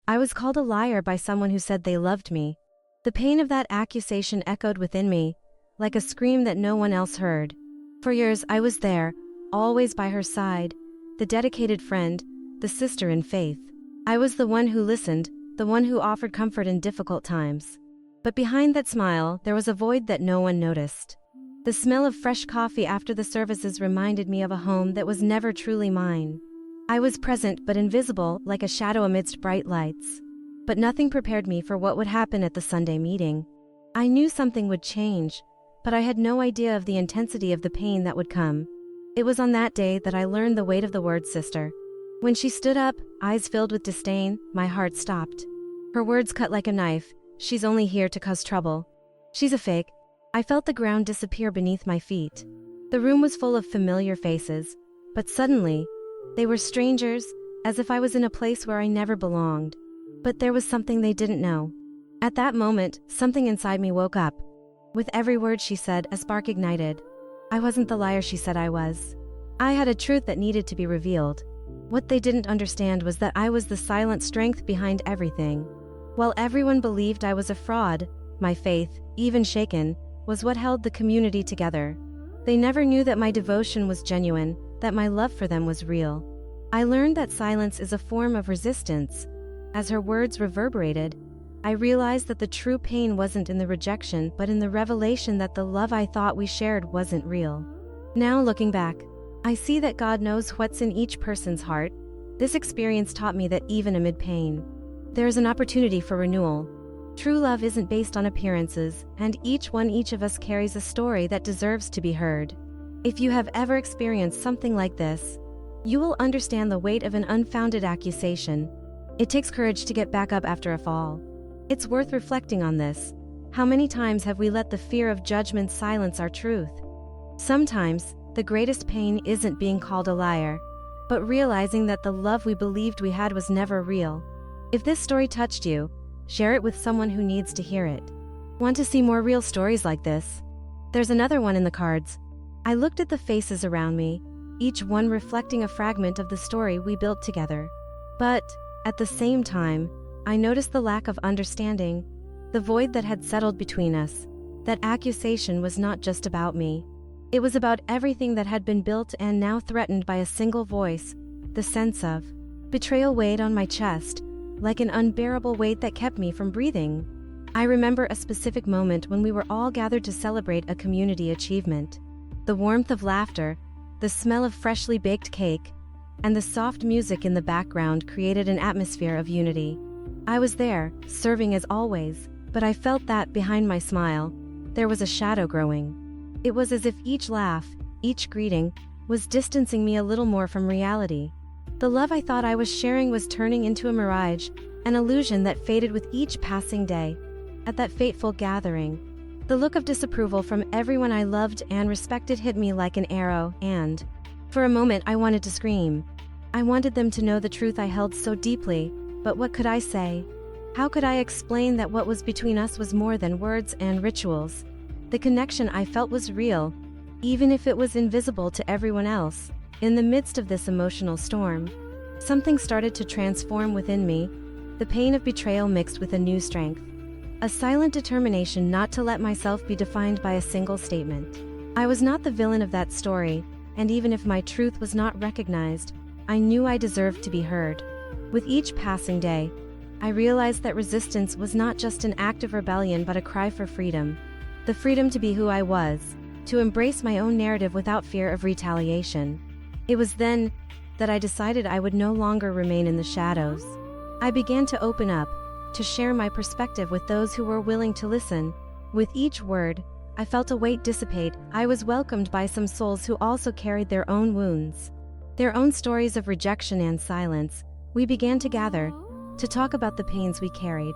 I was called a liar by someone who said they loved me. The pain of that accusation echoed within me, like a scream that no one else heard. For years I was there, always by her side, the dedicated friend, the sister in faith. I was the one who listened, the one who offered comfort in difficult times. But behind that smile, there was a void that no one noticed. The smell of fresh coffee after the services reminded me of a home that was never truly mine. I was present but invisible, like a shadow amidst bright lights. But nothing prepared me for what would happen at the Sunday meeting. I knew something would change, but I had no idea of the intensity of the pain that would come. It was on that day that I learned the weight of the word sister. When she stood up, eyes filled with disdain, my heart stopped. Her words cut like a knife. She's only here to cause trouble. She's a fake. I felt the ground disappear beneath my feet. The room was full of familiar faces, but suddenly, they were strangers, as if I was in a place where I never belonged. But there was something they didn't know. At that moment, something inside me woke up. With every word she said, a spark ignited. I wasn't the liar she said I was. I had a truth that needed to be revealed. What they didn't understand was that I was the silent strength behind everything. While everyone believed I was a fraud, my faith, even shaken, was what held the community together. They never knew that my devotion was genuine, that my love for them was real. I learned that silence is a form of resistance. As her words reverberated, I realized that the true pain wasn't in the rejection but in the revelation that the love I thought we shared wasn't real. Now looking back, I see that God knows what's in each person's heart. This experience taught me that even amid pain, there is an opportunity for renewal. True love isn't based on appearances, and each of us carries a story that deserves to be heard. If you have ever experienced something like this, you will understand the weight of an unfounded accusation. It takes courage to get back up after a fall. It's worth reflecting on this. How many times have we let the fear of judgment silence our truth? Sometimes, the greatest pain isn't being called a liar, but realizing that the love we believed we had was never real. If this story touched you, share it with someone who needs to hear it. Want to see more real stories like this? There's another one in the cards. I looked at the faces around me, each one reflecting a fragment of the story we built together. But, at the same time, I noticed the lack of understanding, the void that had settled between us. That accusation was not just about me. It was about everything that had been built and now threatened by a single voice. The sense of betrayal weighed on my chest, like an unbearable weight that kept me from breathing. I remember a specific moment when we were all gathered to celebrate a community achievement. The warmth of laughter, the smell of freshly baked cake, and the soft music in the background created an atmosphere of unity. I was there, serving as always, but I felt that behind my smile, there was a shadow growing. It was as if each laugh, each greeting, was distancing me a little more from reality. The love I thought I was sharing was turning into a mirage, an illusion that faded with each passing day. At that fateful gathering, the look of disapproval from everyone I loved and respected hit me like an arrow, and, for a moment, I wanted to scream. I wanted them to know the truth I held so deeply, but what could I say? How could I explain that what was between us was more than words and rituals? The connection I felt was real, even if it was invisible to everyone else. In the midst of this emotional storm, something started to transform within me, the pain of betrayal mixed with a new strength. A silent determination not to let myself be defined by a single statement. I was not the villain of that story, and even if my truth was not recognized, I knew I deserved to be heard. With each passing day, I realized that resistance was not just an act of rebellion but a cry for freedom. The freedom to be who I was, to embrace my own narrative without fear of retaliation. It was then that I decided I would no longer remain in the shadows. I began to open up, to share my perspective with those who were willing to listen. With each word, I felt a weight dissipate. I was welcomed by some souls who also carried their own wounds, their own stories of rejection and silence. We began to gather, to talk about the pains we carried.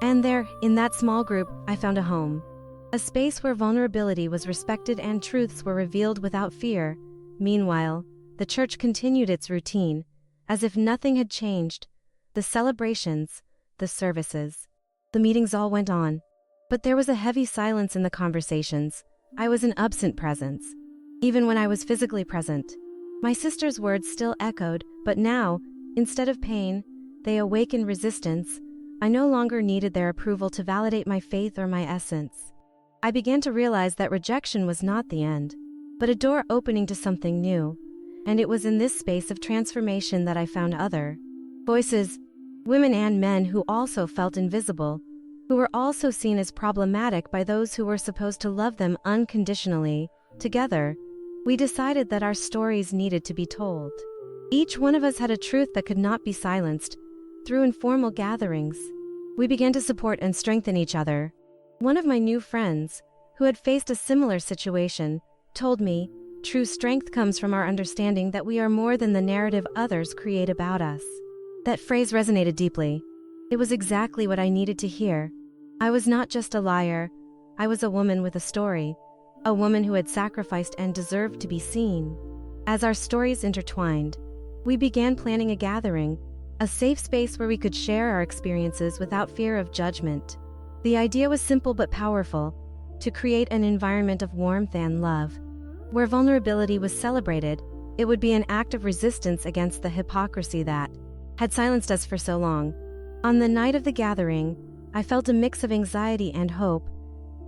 And there, in that small group, I found a home. A space where vulnerability was respected and truths were revealed without fear. Meanwhile, the church continued its routine, as if nothing had changed. The celebrations, the services, the meetings all went on. But there was a heavy silence in the conversations. I was an absent presence. Even when I was physically present, my sister's words still echoed, but now, instead of pain, they awakened resistance, I no longer needed their approval to validate my faith or my essence. I began to realize that rejection was not the end, but a door opening to something new, and it was in this space of transformation that I found other voices, women and men who also felt invisible, who were also seen as problematic by those who were supposed to love them unconditionally. Together, we decided that our stories needed to be told. Each one of us had a truth that could not be silenced. Through informal gatherings, we began to support and strengthen each other. One of my new friends, who had faced a similar situation, told me, "True strength comes from our understanding that we are more than the narrative others create about us." That phrase resonated deeply. It was exactly what I needed to hear. I was not just a liar, I was a woman with a story, a woman who had sacrificed and deserved to be seen. As our stories intertwined, we began planning a gathering, a safe space where we could share our experiences without fear of judgment. The idea was simple but powerful, to create an environment of warmth and love. Where vulnerability was celebrated, it would be an act of resistance against the hypocrisy that had silenced us for so long. On the night of the gathering, I felt a mix of anxiety and hope.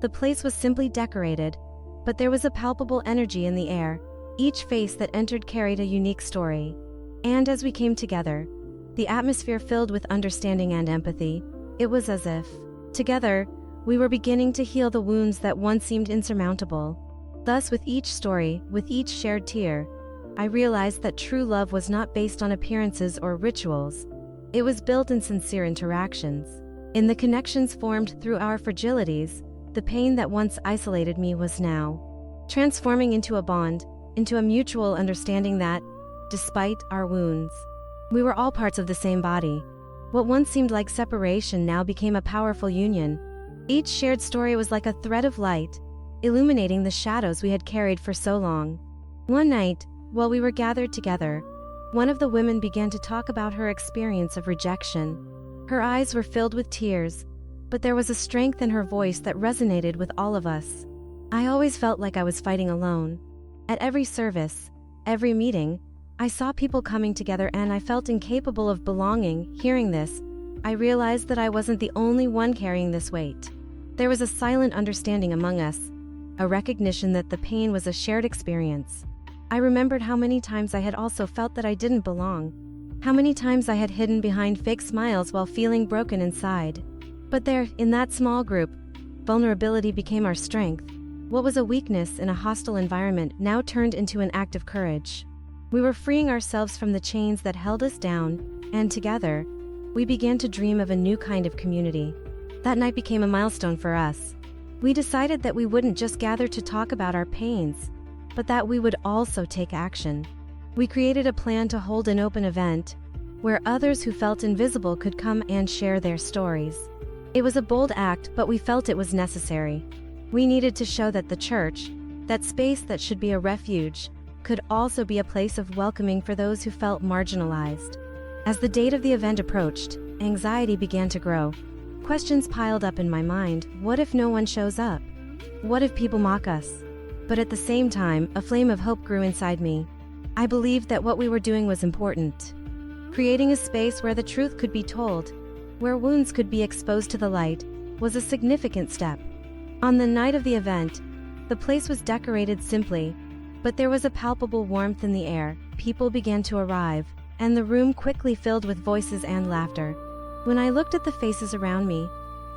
The place was simply decorated, but there was a palpable energy in the air. Each face that entered carried a unique story. And as we came together, the atmosphere filled with understanding and empathy. It was as if, together, we were beginning to heal the wounds that once seemed insurmountable. Thus, with each story, with each shared tear, I realized that true love was not based on appearances or rituals. It was built in sincere interactions. In the connections formed through our fragilities, the pain that once isolated me was now transforming into a bond, into a mutual understanding that, despite our wounds, we were all parts of the same body. What once seemed like separation now became a powerful union. Each shared story was like a thread of light, illuminating the shadows we had carried for so long. One night, while we were gathered together, one of the women began to talk about her experience of rejection. Her eyes were filled with tears, but there was a strength in her voice that resonated with all of us. I always felt like I was fighting alone. At every service, every meeting, I saw people coming together and I felt incapable of belonging. Hearing this, I realized that I wasn't the only one carrying this weight. There was a silent understanding among us, a recognition that the pain was a shared experience. I remembered how many times I had also felt that I didn't belong. How many times I had hidden behind fake smiles while feeling broken inside. But there, in that small group, vulnerability became our strength. What was a weakness in a hostile environment now turned into an act of courage. We were freeing ourselves from the chains that held us down, and together, we began to dream of a new kind of community. That night became a milestone for us. We decided that we wouldn't just gather to talk about our pains, but that we would also take action. We created a plan to hold an open event, where others who felt invisible could come and share their stories. It was a bold act, but we felt it was necessary. We needed to show that the church, that space that should be a refuge, could also be a place of welcoming for those who felt marginalized. As the date of the event approached, anxiety began to grow. Questions piled up in my mind. What if no one shows up? What if people mock us? But at the same time, a flame of hope grew inside me. I believed that what we were doing was important. Creating a space where the truth could be told, where wounds could be exposed to the light, was a significant step. On the night of the event, the place was decorated simply, but there was a palpable warmth in the air. People began to arrive, and the room quickly filled with voices and laughter. When I looked at the faces around me,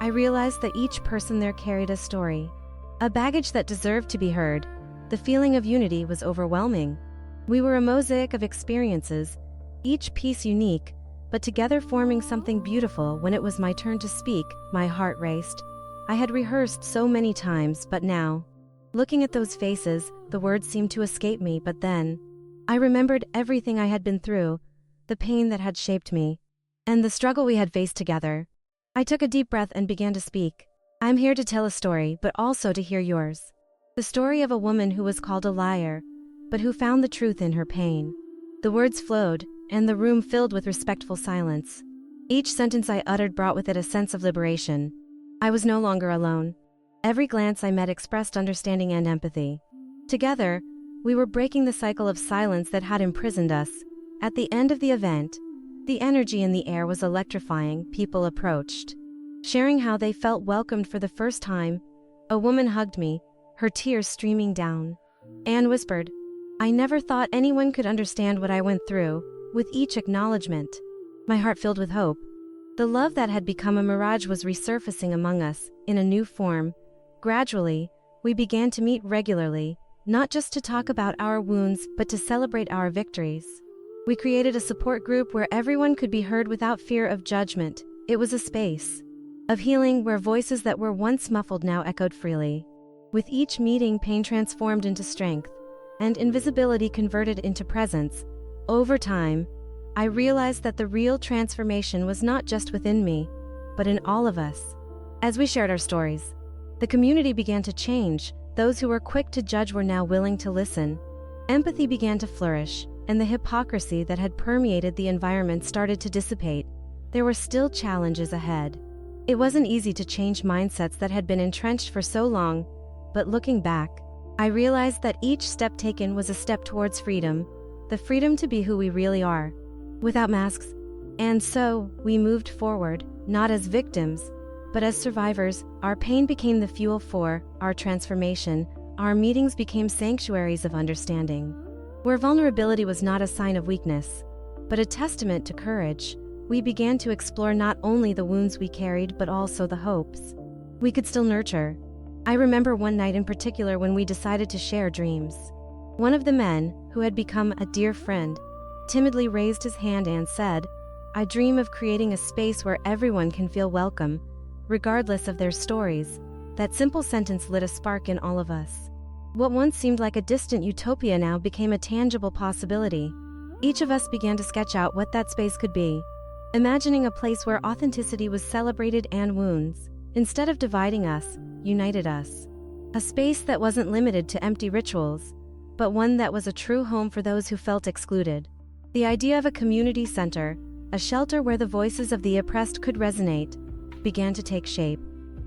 I realized that each person there carried a story, a baggage that deserved to be heard. The feeling of unity was overwhelming. We were a mosaic of experiences, each piece unique, but together forming something beautiful. When it was my turn to speak, my heart raced. I had rehearsed so many times, but now, looking at those faces, the words seemed to escape me. But then, I remembered everything I had been through, the pain that had shaped me, and the struggle we had faced together. I took a deep breath and began to speak. I'm here to tell a story, but also to hear yours. The story of a woman who was called a liar, but who found the truth in her pain. The words flowed, and the room filled with respectful silence. Each sentence I uttered brought with it a sense of liberation. I was no longer alone. Every glance I met expressed understanding and empathy. Together, we were breaking the cycle of silence that had imprisoned us. At the end of the event, The energy in the air was electrifying. People approached, sharing how they felt welcomed for the first time. A woman hugged me, her tears streaming down. Anne whispered, "I never thought anyone could understand what I went through." With each acknowledgement, my heart filled with hope. The love that had become a mirage was resurfacing among us, in a new form. Gradually, we began to meet regularly, not just to talk about our wounds, but to celebrate our victories. We created a support group where everyone could be heard without fear of judgment. It was a space of healing where voices that were once muffled now echoed freely. With each meeting, pain transformed into strength, and invisibility converted into presence. Over time, I realized that the real transformation was not just within me, but in all of us. As we shared our stories, the community began to change. Those who were quick to judge were now willing to listen. Empathy began to flourish, and the hypocrisy that had permeated the environment started to dissipate. There were still challenges ahead. It wasn't easy to change mindsets that had been entrenched for so long, but looking back, I realized that each step taken was a step towards freedom, the freedom to be who we really are, without masks. And so, we moved forward, not as victims, but as survivors. Our pain became the fuel for our transformation. Our meetings became sanctuaries of understanding, where vulnerability was not a sign of weakness, but a testament to courage. We began to explore not only the wounds we carried, but also the hopes we could still nurture. I remember one night in particular when we decided to share dreams. One of the men, who had become a dear friend, timidly raised his hand and said, "I dream of creating a space where everyone can feel welcome, regardless of their stories." That simple sentence lit a spark in all of us. What once seemed like a distant utopia now became a tangible possibility. Each of us began to sketch out what that space could be, imagining a place where authenticity was celebrated and wounds, instead of dividing us, united us. A space that wasn't limited to empty rituals, but one that was a true home for those who felt excluded. The idea of a community center, a shelter where the voices of the oppressed could resonate, began to take shape.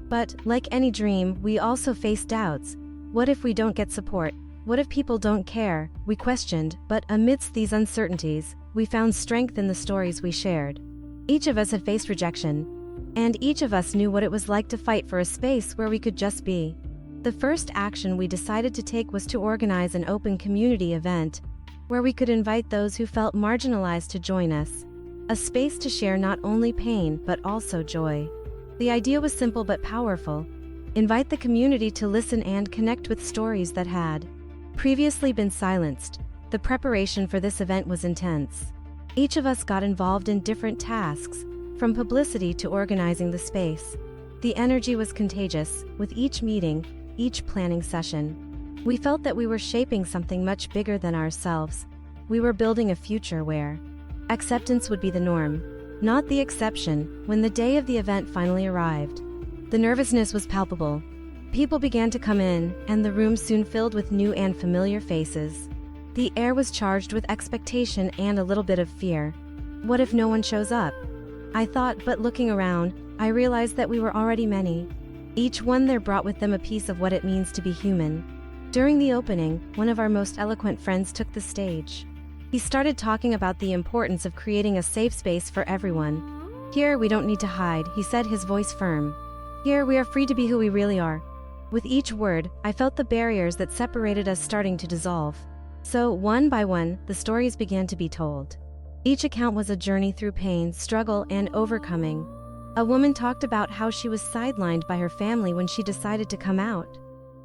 But, like any dream, we also faced doubts. What if we don't get support? What if people don't care? We questioned, but amidst these uncertainties, we found strength in the stories we shared. Each of us had faced rejection, and each of us knew what it was like to fight for a space where we could just be. The first action we decided to take was to organize an open community event, where we could invite those who felt marginalized to join us. A space to share not only pain, but also joy. The idea was simple but powerful. Invite the community to listen and connect with stories that had previously been silenced. The preparation for this event was intense. Each of us got involved in different tasks, from publicity to organizing the space. The energy was contagious. With each meeting, each planning session, we felt that we were shaping something much bigger than ourselves. We were building a future where acceptance would be the norm, not the exception. When the day of the event finally arrived, the nervousness was palpable. People began to come in, and the room soon filled with new and familiar faces. The air was charged with expectation and a little bit of fear. What if no one shows up? I thought, but looking around, I realized that we were already many. Each one there brought with them a piece of what it means to be human. During the opening, one of our most eloquent friends took the stage. He started talking about the importance of creating a safe space for everyone. "Here we don't need to hide," he said, his voice firm. "Here we are free to be who we really are." With each word, I felt the barriers that separated us starting to dissolve. So, one by one, the stories began to be told. Each account was a journey through pain, struggle, and overcoming. A woman talked about how she was sidelined by her family when she decided to come out.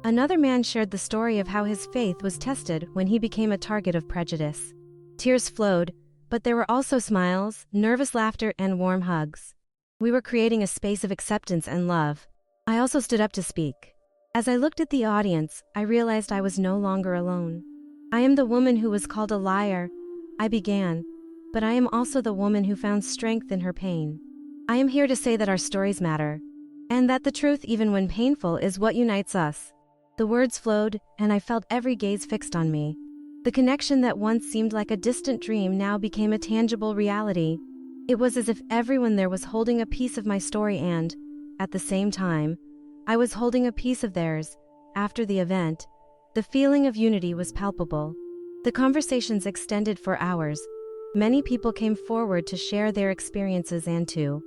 Another man shared the story of how his faith was tested when he became a target of prejudice. Tears flowed, but there were also smiles, nervous laughter, and warm hugs. We were creating a space of acceptance and love. I also stood up to speak. As I looked at the audience, I realized I was no longer alone. "I am the woman who was called a liar," I began, "but I am also the woman who found strength in her pain. I am here to say that our stories matter, and that the truth, even when painful, is what unites us." The words flowed, and I felt every gaze fixed on me. The connection that once seemed like a distant dream now became a tangible reality. It was as if everyone there was holding a piece of my story and, at the same time, I was holding a piece of theirs. After the event, the feeling of unity was palpable. The conversations extended for hours, Many people came forward to share their experiences and to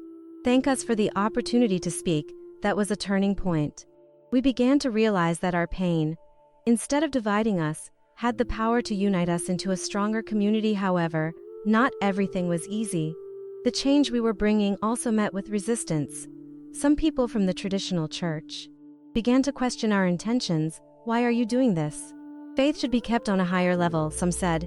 thank us for the opportunity to speak. That was a turning point. We began to realize that our pain, instead of dividing us, had the power to unite us into a stronger community. However, not everything was easy. The change we were bringing also met with resistance. Some people from the traditional church began to question our intentions. Why are you doing this? Faith should be kept on a higher level, some said.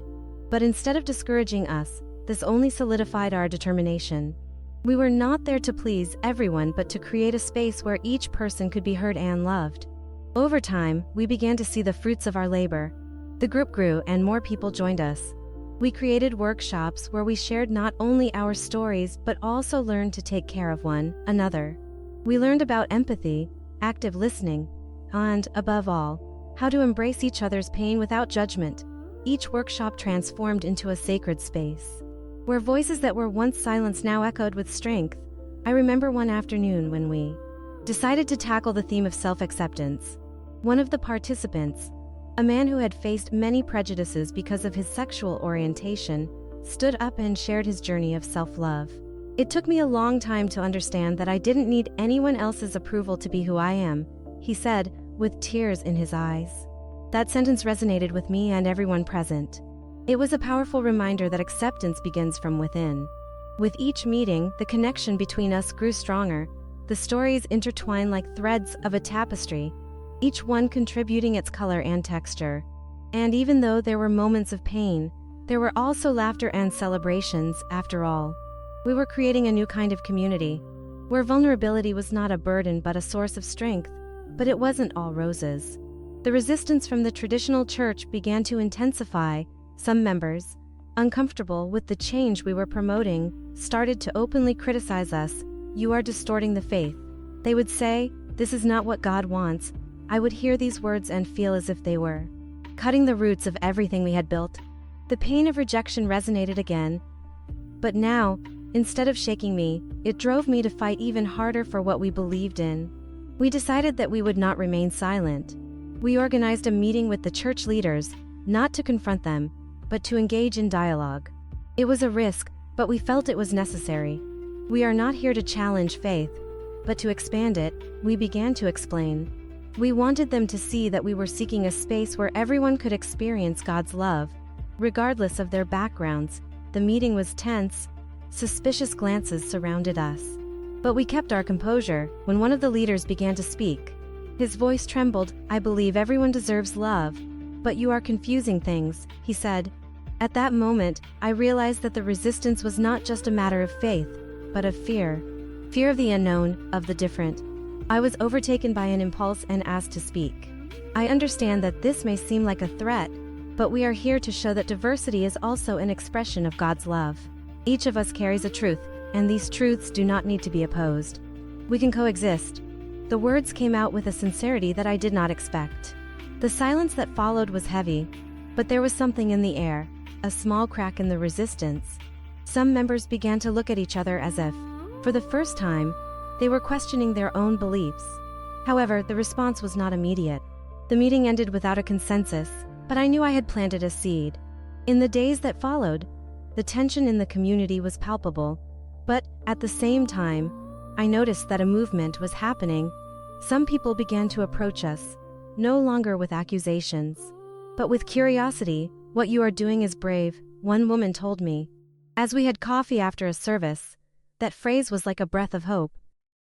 But instead of discouraging us, this only solidified our determination. We were not there to please everyone but to create a space where each person could be heard and loved. Over time, we began to see the fruits of our labor. The group grew and more people joined us. We created workshops where we shared not only our stories but also learned to take care of one another. We learned about empathy, active listening, and, above all, how to embrace each other's pain without judgment. Each workshop transformed into a sacred space, where voices that were once silenced now echoed with strength. I remember one afternoon when we decided to tackle the theme of self-acceptance. One of the participants, a man who had faced many prejudices because of his sexual orientation, stood up and shared his journey of self-love. It took me a long time to understand that I didn't need anyone else's approval to be who I am, he said, with tears in his eyes. That sentence resonated with me and everyone present. It was a powerful reminder that acceptance begins from within. With each meeting, the connection between us grew stronger. The stories intertwined like threads of a tapestry, each one contributing its color and texture. And even though there were moments of pain, there were also laughter and celebrations. After all, we were creating a new kind of community, where vulnerability was not a burden but a source of strength. But it wasn't all roses. The resistance from the traditional church began to intensify. Some members, uncomfortable with the change we were promoting, started to openly criticize us. You are distorting the faith, they would say. This is not what God wants. I would hear these words and feel as if they were cutting the roots of everything we had built. The pain of rejection resonated again. But now, instead of shaking me, it drove me to fight even harder for what we believed in. We decided that we would not remain silent. We organized a meeting with the church leaders, not to confront them, but to engage in dialogue. It was a risk, but we felt it was necessary. We are not here to challenge faith, but to expand it. We began to explain. We wanted them to see that we were seeking a space where everyone could experience God's love, regardless of their backgrounds. The meeting was tense. Suspicious glances surrounded us. But we kept our composure. When one of the leaders began to speak, his voice trembled. I believe everyone deserves love, but you are confusing things, he said. At that moment, I realized that the resistance was not just a matter of faith, but of fear. Fear of the unknown, of the different. I was overtaken by an impulse and asked to speak. I understand that this may seem like a threat, but we are here to show that diversity is also an expression of God's love. Each of us carries a truth, and these truths do not need to be opposed. We can coexist. The words came out with a sincerity that I did not expect. The silence that followed was heavy, but there was something in the air, a small crack in the resistance. Some members began to look at each other as if, for the first time, they were questioning their own beliefs. However, the response was not immediate. The meeting ended without a consensus, but I knew I had planted a seed. In the days that followed, the tension in the community was palpable, but at the same time, I noticed that a movement was happening. Some people began to approach us, no longer with accusations, but with curiosity. What you are doing is brave, one woman told me. As we had coffee after a service, that phrase was like a breath of hope.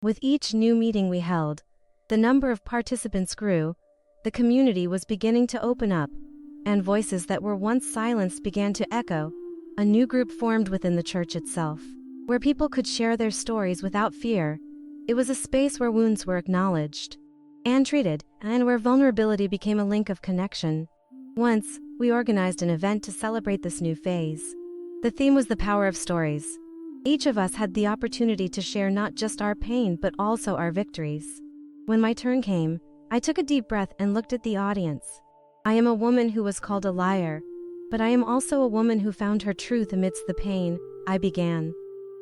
With each new meeting we held, the number of participants grew. The community was beginning to open up, and voices that were once silenced began to echo. A new group formed within the church itself, where people could share their stories without fear. It was a space where wounds were acknowledged and treated, and where vulnerability became a link of connection. Once, we organized an event to celebrate this new phase. The theme was the power of stories. Each of us had the opportunity to share not just our pain but also our victories. When my turn came, I took a deep breath and looked at the audience. I am a woman who was called a liar, but I am also a woman who found her truth amidst the pain. I began.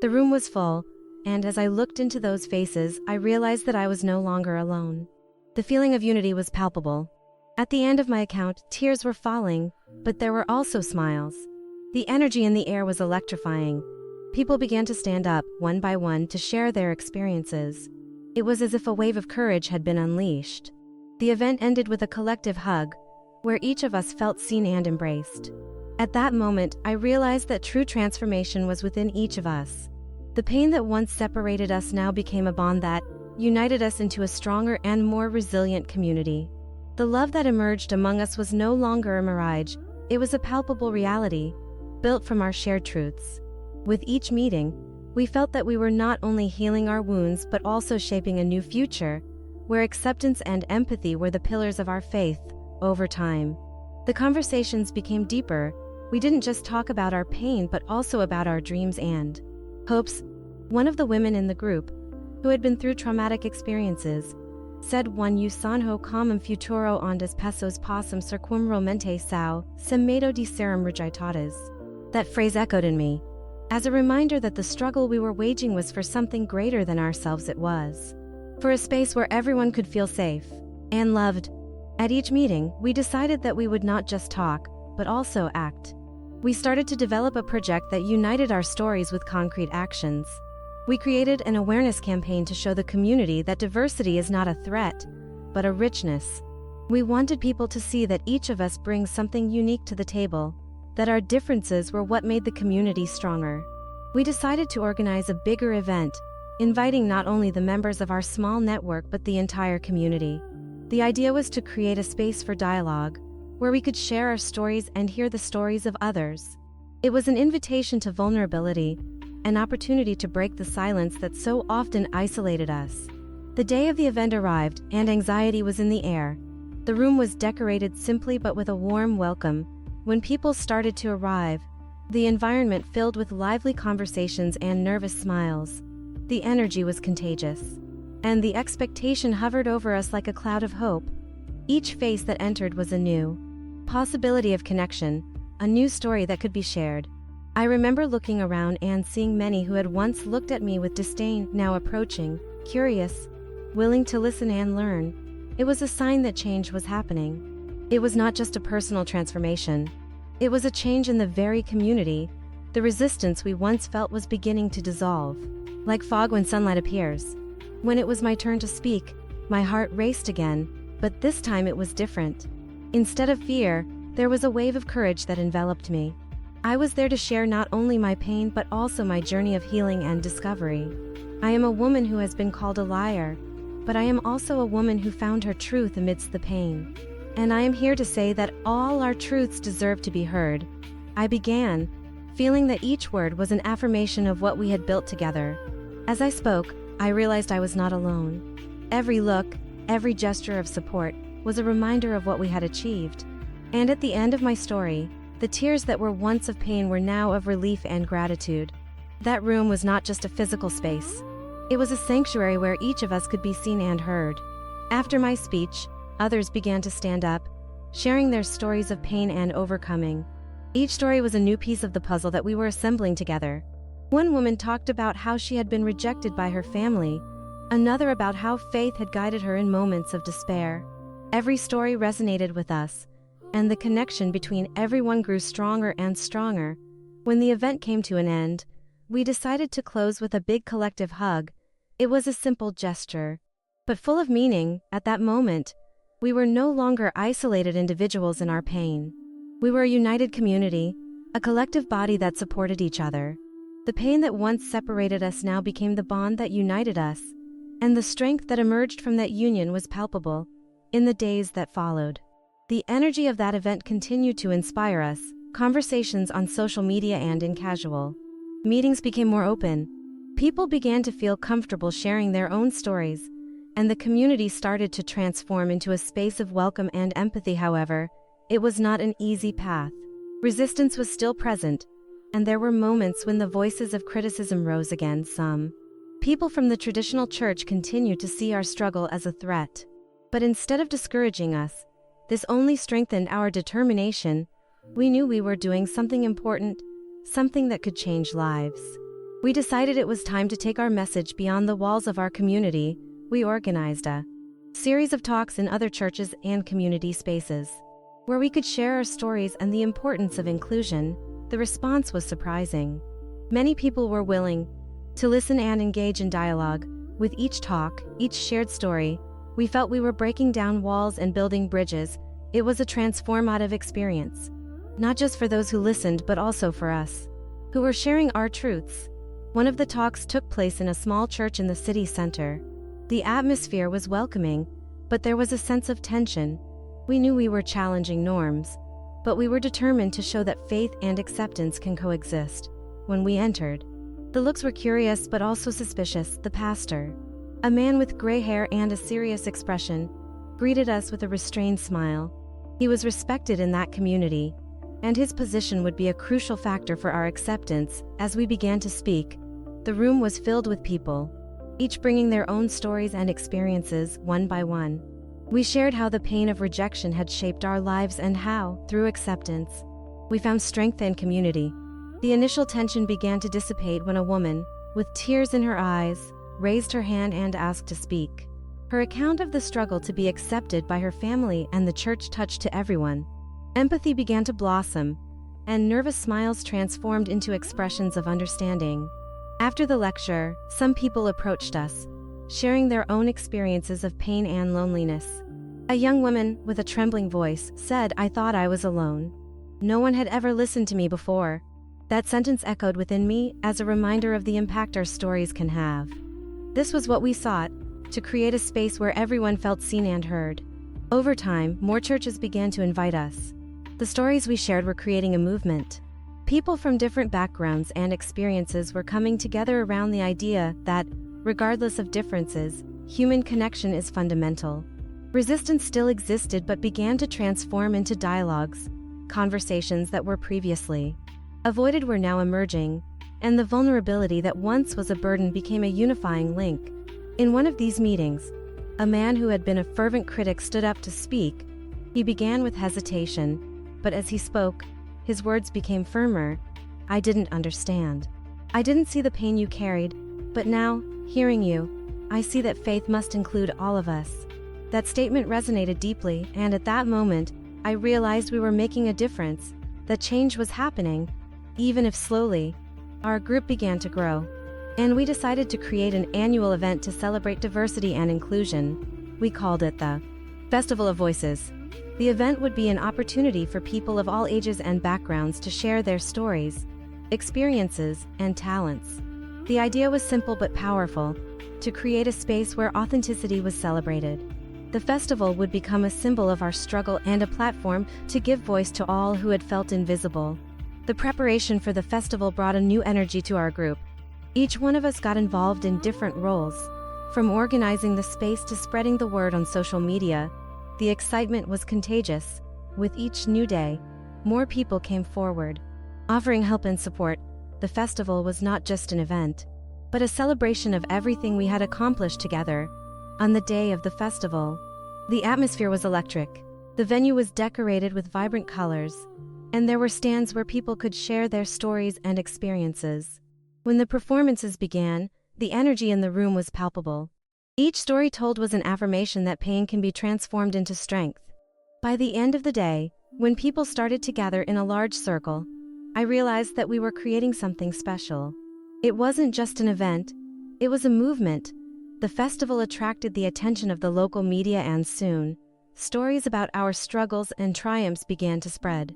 The room was full, and as I looked into those faces, I realized that I was no longer alone. The feeling of unity was palpable. At the end of my account, tears were falling, but there were also smiles. The energy in the air was electrifying. People began to stand up, one by one, to share their experiences. It was as if a wave of courage had been unleashed. The event ended with a collective hug, where each of us felt seen and embraced. At that moment, I realized that true transformation was within each of us. The pain that once separated us now became a bond that united us into a stronger and more resilient community. The love that emerged among us was no longer a mirage, it was a palpable reality, built from our shared truths. With each meeting, we felt that we were not only healing our wounds but also shaping a new future, where acceptance and empathy were the pillars of our faith. Over time, the conversations became deeper. We didn't just talk about our pain but also about our dreams and hopes. One of the women in the group, who had been through traumatic experiences, said, "One you sanho como futuro ondas pessoas possam ser como realmente são, sem medo de serem rejeitadas." That phrase echoed in me, as a reminder that the struggle we were waging was for something greater than ourselves. It was for a space where everyone could feel safe and loved. At each meeting, we decided that we would not just talk, but also act. We started to develop a project that united our stories with concrete actions. We created an awareness campaign to show the community that diversity is not a threat, but a richness. We wanted people to see that each of us brings something unique to the table, that our differences were what made the community stronger. We decided to organize a bigger event, inviting not only the members of our small network but the entire community. The idea was to create a space for dialogue, where we could share our stories and hear the stories of others. It was an invitation to vulnerability, an opportunity to break the silence that so often isolated us. The day of the event arrived, and anxiety was in the air. The room was decorated simply but with a warm welcome. When people started to arrive, the environment filled with lively conversations and nervous smiles. The energy was contagious, and the expectation hovered over us like a cloud of hope. Each face that entered was a new possibility of connection, a new story that could be shared. I remember looking around and seeing many who had once looked at me with disdain now approaching, curious, willing to listen and learn. It was a sign that change was happening. It was not just a personal transformation. It was a change in the very community. The resistance we once felt was beginning to dissolve, like fog when sunlight appears. When it was my turn to speak, my heart raced again, but this time it was different. Instead of fear, there was a wave of courage that enveloped me. I was there to share not only my pain but also my journey of healing and discovery. I am a woman who has been called a liar, but I am also a woman who found her truth amidst the pain. And I am here to say that all our truths deserve to be heard. I began, feeling that each word was an affirmation of what we had built together. As I spoke, I realized I was not alone. Every look, every gesture of support, was a reminder of what we had achieved. And at the end of my story, the tears that were once of pain were now of relief and gratitude. That room was not just a physical space. It was a sanctuary where each of us could be seen and heard. After my speech, others began to stand up, sharing their stories of pain and overcoming. Each story was a new piece of the puzzle that we were assembling together. One woman talked about how she had been rejected by her family, another about how faith had guided her in moments of despair. Every story resonated with us, and the connection between everyone grew stronger and stronger. When the event came to an end, we decided to close with a big collective hug. It was a simple gesture, but full of meaning. At that moment, we were no longer isolated individuals in our pain. We were a united community, a collective body that supported each other. The pain that once separated us now became the bond that united us, and the strength that emerged from that union was palpable. In the days that followed, the energy of that event continued to inspire us. Conversations on social media and in casual meetings became more open. People began to feel comfortable sharing their own stories, and the community started to transform into a space of welcome and empathy. However, it was not an easy path. Resistance was still present, and there were moments when the voices of criticism rose again. Some people from the traditional church continued to see our struggle as a threat. But instead of discouraging us, this only strengthened our determination. We knew we were doing something important, something that could change lives. We decided it was time to take our message beyond the walls of our community. We organized a series of talks in other churches and community spaces, where we could share our stories and the importance of inclusion. the response was surprising. Many people were willing to listen and engage in dialogue. With each talk, each shared story, we felt we were breaking down walls and building bridges. It was a transformative experience, not just for those who listened but also for us, who were sharing our truths. One of the talks took place in a small church in the city center. The atmosphere was welcoming, but there was a sense of tension. We knew we were challenging norms, but we were determined to show that faith and acceptance can coexist. When we entered, the looks were curious but also suspicious. The pastor, a man with gray hair and a serious expression, greeted us with a restrained smile. He was respected in that community, and his position would be a crucial factor for our acceptance. As we began to speak, the room was filled with people, each bringing their own stories and experiences. One by one, we shared how the pain of rejection had shaped our lives and how, through acceptance, we found strength and community. The initial tension began to dissipate when a woman, with tears in her eyes, raised her hand and asked to speak. Her account of the struggle to be accepted by her family and the church touched to everyone. Empathy began to blossom, and nervous smiles transformed into expressions of understanding. After the lecture, some people approached us, sharing their own experiences of pain and loneliness. A young woman, with a trembling voice, said, "I thought I was alone. No one had ever listened to me before." That sentence echoed within me as a reminder of the impact our stories can have. This was what we sought, to create a space where everyone felt seen and heard. Over time, more churches began to invite us. The stories we shared were creating a movement. People from different backgrounds and experiences were coming together around the idea that, regardless of differences, human connection is fundamental. Resistance still existed but began to transform into dialogues. Conversations that were previously avoided were now emerging, and the vulnerability that once was a burden became a unifying link. In one of these meetings, a man who had been a fervent critic stood up to speak. He began with hesitation, but as he spoke, his words became firmer. "I didn't understand. I didn't see the pain you carried, but now, hearing you, I see that faith must include all of us." That statement resonated deeply, and at that moment, I realized we were making a difference, that change was happening. Even if slowly, our group began to grow, and we decided to create an annual event to celebrate diversity and inclusion. We called it the Festival of Voices. The event would be an opportunity for people of all ages and backgrounds to share their stories, experiences, and talents. The idea was simple but powerful, to create a space where authenticity was celebrated. The festival would become a symbol of our struggle and a platform to give voice to all who had felt invisible. The preparation for the festival brought a new energy to our group. Each one of us got involved in different roles, from organizing the space to spreading the word on social media. The excitement was contagious. With each new day, more people came forward, offering help and support. The festival was not just an event, but a celebration of everything we had accomplished together. On the day of the festival, the atmosphere was electric. The venue was decorated with vibrant colors, and there were stands where people could share their stories and experiences. When the performances began, the energy in the room was palpable. Each story told was an affirmation that pain can be transformed into strength. By the end of the day, when people started to gather in a large circle, I realized that we were creating something special. It wasn't just an event, it was a movement. The festival attracted the attention of the local media, and soon, stories about our struggles and triumphs began to spread.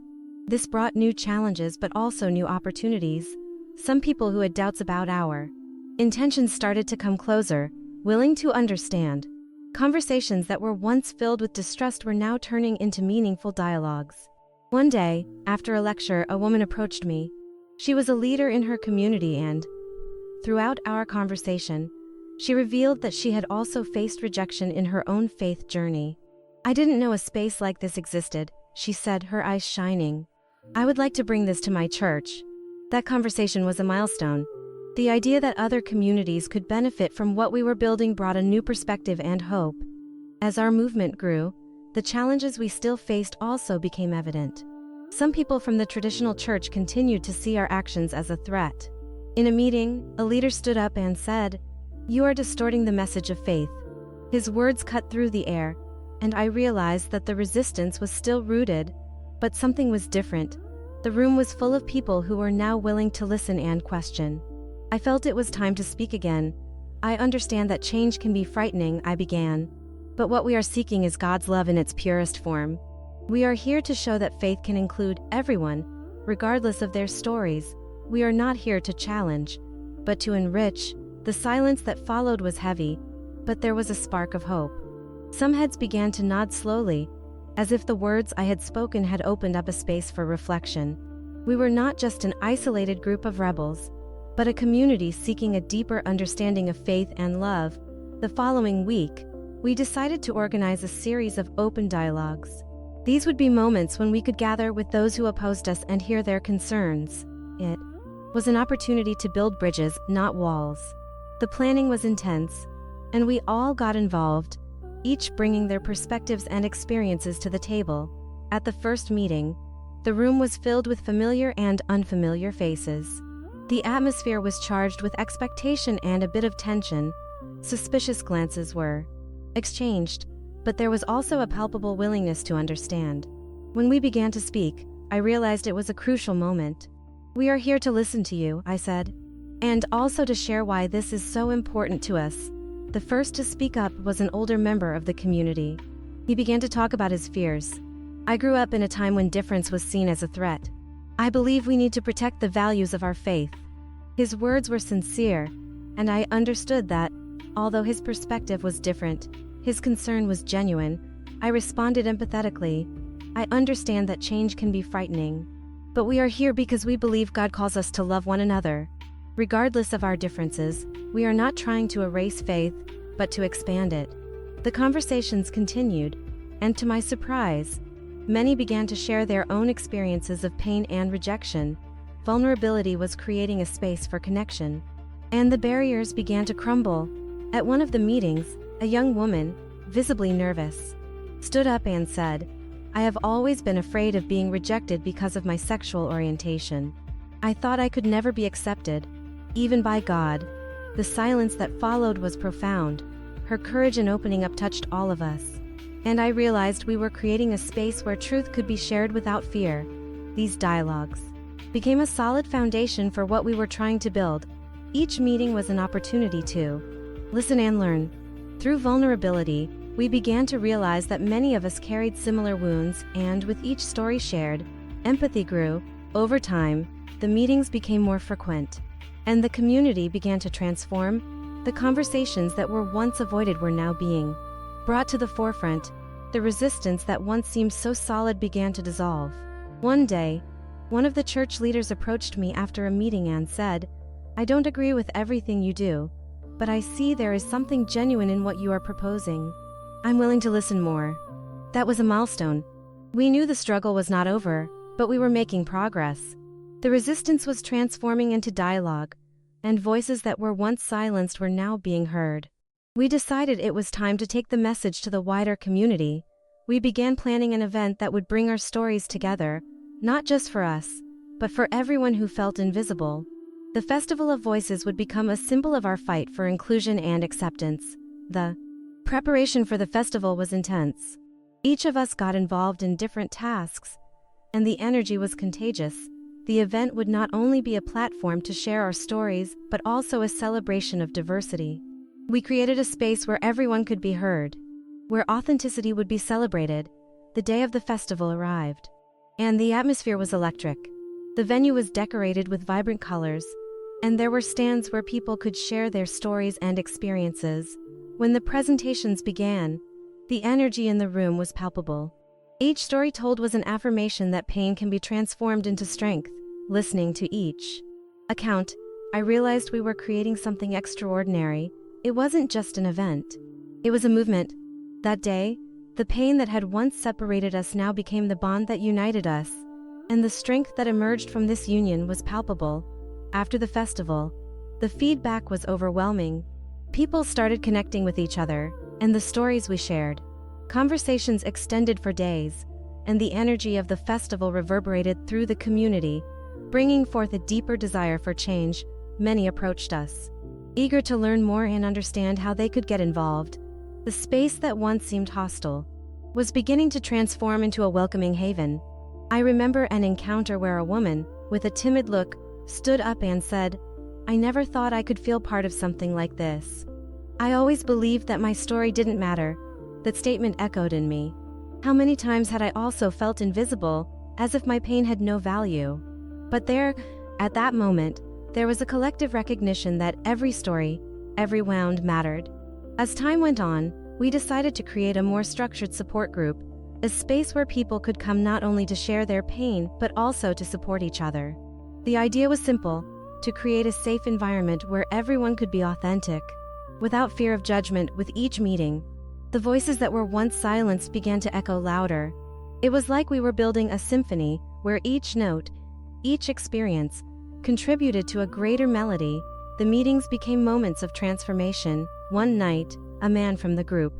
This brought new challenges but also new opportunities. Some people who had doubts about our intentions started to come closer, willing to understand. Conversations that were once filled with distrust were now turning into meaningful dialogues. One day, after a lecture, a woman approached me. She was a leader in her community, and throughout our conversation, she revealed that she had also faced rejection in her own faith journey. "I didn't know a space like this existed," she said, her eyes shining. "I would like to bring this to my church." That conversation was a milestone. The idea that other communities could benefit from what we were building brought a new perspective and hope. As our movement grew, the challenges we still faced also became evident. Some people from the traditional church continued to see our actions as a threat. In a meeting, a leader stood up and said, "You are distorting the message of faith." His words cut through the air, and I realized that the resistance was still rooted, but something was different. The room was full of people who were now willing to listen and question. I felt it was time to speak again. I understand that change can be frightening, I began. But what we are seeking is God's love in its purest form. We are here to show that faith can include everyone, regardless of their stories. We are not here to challenge, but to enrich. The silence that followed was heavy, but there was a spark of hope. Some heads began to nod slowly, as if the words I had spoken had opened up a space for reflection. We were not just an isolated group of rebels, but a community seeking a deeper understanding of faith and love. The following week, we decided to organize a series of open dialogues. These would be moments when we could gather with those who opposed us and hear their concerns. It was an opportunity to build bridges, not walls. The planning was intense, and we all got involved, each bringing their perspectives and experiences to the table. At the first meeting, the room was filled with familiar and unfamiliar faces. The atmosphere was charged with expectation and a bit of tension. Suspicious glances were exchanged, but there was also a palpable willingness to understand. When we began to speak, I realized it was a crucial moment. "We are here to listen to you," I said, "and also to share why this is so important to us." The first to speak up was an older member of the community. He began to talk about his fears. "I grew up in a time when difference was seen as a threat. I believe we need to protect the values of our faith." His words were sincere, and I understood that, although his perspective was different, his concern was genuine. I responded empathetically. "I understand that change can be frightening, but we are here because we believe God calls us to love one another. Regardless of our differences, we are not trying to erase faith, but to expand it." The conversations continued, and to my surprise, many began to share their own experiences of pain and rejection. Vulnerability was creating a space for connection, and the barriers began to crumble. At one of the meetings, a young woman, visibly nervous, stood up and said, "I have always been afraid of being rejected because of my sexual orientation. I thought I could never be accepted, even by God." The silence that followed was profound. Her courage in opening up touched all of us, and I realized we were creating a space where truth could be shared without fear. These dialogues became a solid foundation for what we were trying to build. Each meeting was an opportunity to listen and learn. Through vulnerability, we began to realize that many of us carried similar wounds, and with each story shared, empathy grew. Over time, the meetings became more frequent, and the community began to transform. The conversations that were once avoided were now being brought to the forefront. The resistance that once seemed so solid began to dissolve. One day, one of the church leaders approached me after a meeting and said, "I don't agree with everything you do, but I see there is something genuine in what you are proposing. I'm willing to listen more." That was a milestone. We knew the struggle was not over, but we were making progress. The resistance was transforming into dialogue, and voices that were once silenced were now being heard. We decided it was time to take the message to the wider community. We began planning an event that would bring our stories together, not just for us, but for everyone who felt invisible. The Festival of Voices would become a symbol of our fight for inclusion and acceptance. The preparation for the festival was intense. Each of us got involved in different tasks, and the energy was contagious. The event would not only be a platform to share our stories, but also a celebration of diversity. We created a space where everyone could be heard, where authenticity would be celebrated. The day of the festival arrived, and the atmosphere was electric. The venue was decorated with vibrant colors, and there were stands where people could share their stories and experiences. When the presentations began, the energy in the room was palpable. Each story told was an affirmation that pain can be transformed into strength. Listening to each account, I realized we were creating something extraordinary. It wasn't just an event. It was a movement. That day, the pain that had once separated us now became the bond that united us, and the strength that emerged from this union was palpable. After the festival, the feedback was overwhelming. People started connecting with each other, and the stories we shared. Conversations extended for days, and the energy of the festival reverberated through the community, bringing forth a deeper desire for change. Many approached us, eager to learn more and understand how they could get involved. The space that once seemed hostile was beginning to transform into a welcoming haven. I remember an encounter where a woman, with a timid look, stood up and said, "I never thought I could feel part of something like this. I always believed that my story didn't matter." That statement echoed in me. How many times had I also felt invisible, as if my pain had no value? But there, at that moment, there was a collective recognition that every story, every wound mattered. As time went on, we decided to create a more structured support group, a space where people could come not only to share their pain but also to support each other. The idea was simple: to create a safe environment where everyone could be authentic, without fear of judgment. With each meeting, the voices that were once silenced began to echo louder. It was like we were building a symphony where each note, each experience, contributed to a greater melody. The meetings became moments of transformation. One night, a man from the group,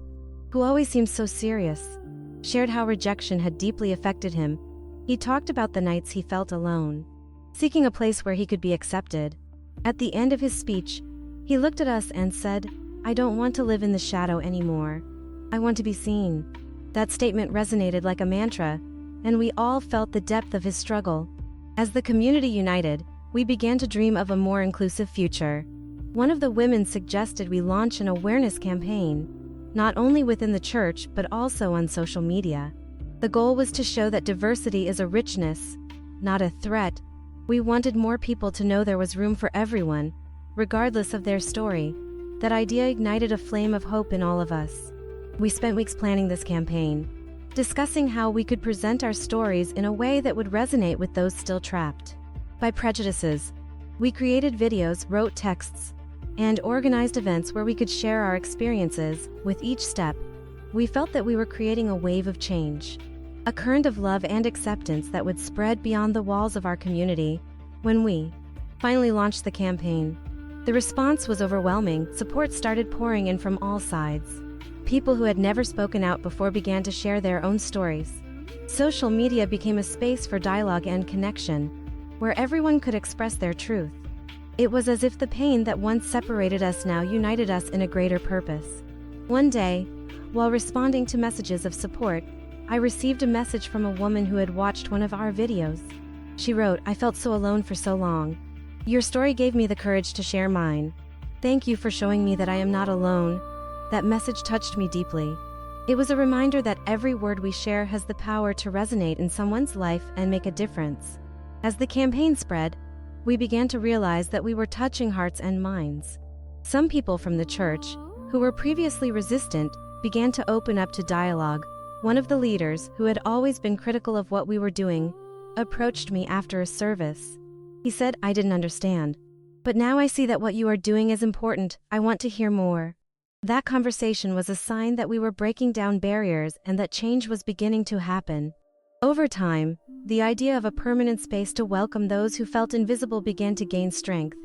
who always seemed so serious, shared how rejection had deeply affected him. He talked about the nights he felt alone, seeking a place where he could be accepted. At the end of his speech, he looked at us and said, "I don't want to live in the shadow anymore. I want to be seen." That statement resonated like a mantra, and we all felt the depth of his struggle. As the community united, we began to dream of a more inclusive future. One of the women suggested we launch an awareness campaign, not only within the church but also on social media. The goal was to show that diversity is a richness, not a threat. We wanted more people to know there was room for everyone, regardless of their story. That idea ignited a flame of hope in all of us. We spent weeks planning this campaign, discussing how we could present our stories in a way that would resonate with those still trapped by prejudices. We created videos, wrote texts, and organized events where we could share our experiences. With each step, we felt that we were creating a wave of change, a current of love and acceptance that would spread beyond the walls of our community. When we finally launched the campaign, the response was overwhelming. Support started pouring in from all sides. People who had never spoken out before began to share their own stories. Social media became a space for dialogue and connection, where everyone could express their truth. It was as if the pain that once separated us now united us in a greater purpose. One day, while responding to messages of support, I received a message from a woman who had watched one of our videos. She wrote, "I felt so alone for so long. Your story gave me the courage to share mine. Thank you for showing me that I am not alone." That message touched me deeply. It was a reminder that every word we share has the power to resonate in someone's life and make a difference. As the campaign spread, we began to realize that we were touching hearts and minds. Some people from the church, who were previously resistant, began to open up to dialogue. One of the leaders, who had always been critical of what we were doing, approached me after a service. He said, "I didn't understand, but now I see that what you are doing is important. I want to hear more." That conversation was a sign that we were breaking down barriers and that change was beginning to happen. Over time, the idea of a permanent space to welcome those who felt invisible began to gain strength.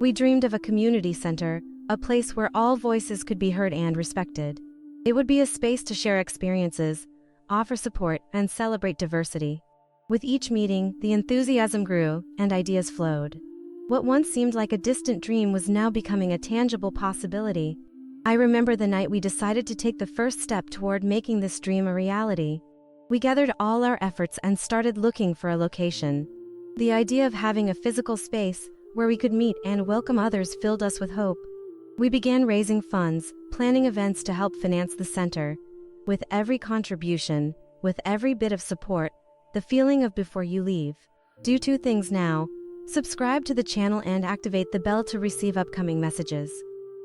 We dreamed of a community center, a place where all voices could be heard and respected. It would be a space to share experiences, offer support, and celebrate diversity. With each meeting, the enthusiasm grew and ideas flowed. What once seemed like a distant dream was now becoming a tangible possibility. I remember the night we decided to take the first step toward making this dream a reality. We gathered all our efforts and started looking for a location. The idea of having a physical space where we could meet and welcome others filled us with hope. We began raising funds, planning events to help finance the center. With every contribution, with every bit of support, the feeling of before you leave. Do two things now: subscribe to the channel and activate the bell to receive upcoming messages.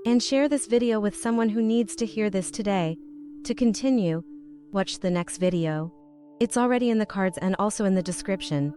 And share this video with someone who needs to hear this today. To continue, watch the next video. It's already in the cards and also in the description.